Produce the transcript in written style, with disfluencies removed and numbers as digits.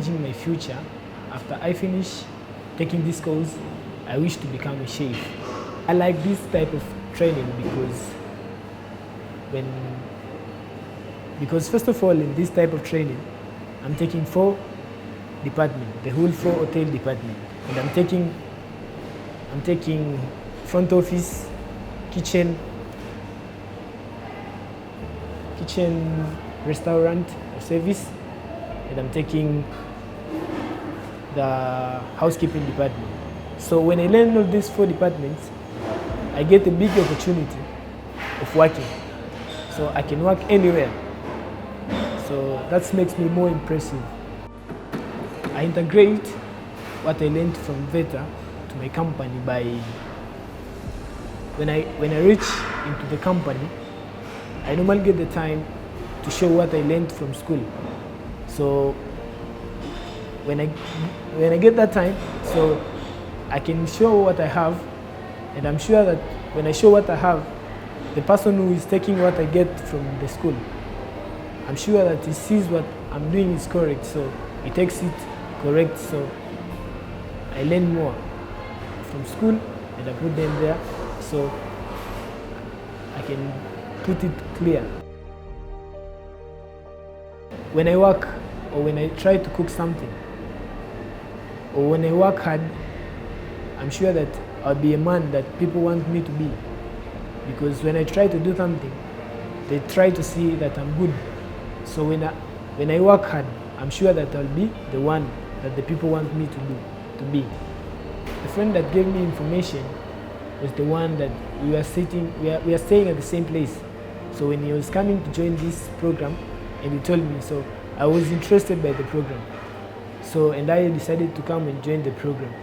imagine my future. After I finish taking this course, I wish to become a chef. I like this type of training because first of all, in this type of training, I'm taking 4 departments, the whole 4 hotel department, and I'm taking front office, kitchen, restaurant or service, and I'm taking the housekeeping department. So when I learn all these 4 departments, I get a big opportunity of working. So I can work anywhere. So that makes me more impressive. I integrate what I learned from VETA to my company by when I reach into the company, I normally get the time to show what I learned from school. So when I get that time, so I can show what I have, and I'm sure that when I show what I have, the person who is taking what I get from the school, I'm sure that he sees what I'm doing is correct, so he takes it correct. So I learn more from school and I put them there, so I can put it clear. When I work or when I try to cook something or when I work hard, I'm sure that I'll be a man that people want me to be, because when I try to do something, they try to see that I'm good. So when I work hard, I'm sure that I'll be the one that the people want me to be. The friend that gave me information was the one that we are staying at the same place. So when he was coming to join this program, and he told me, so I was interested by the program. So, and I decided to come and join the program.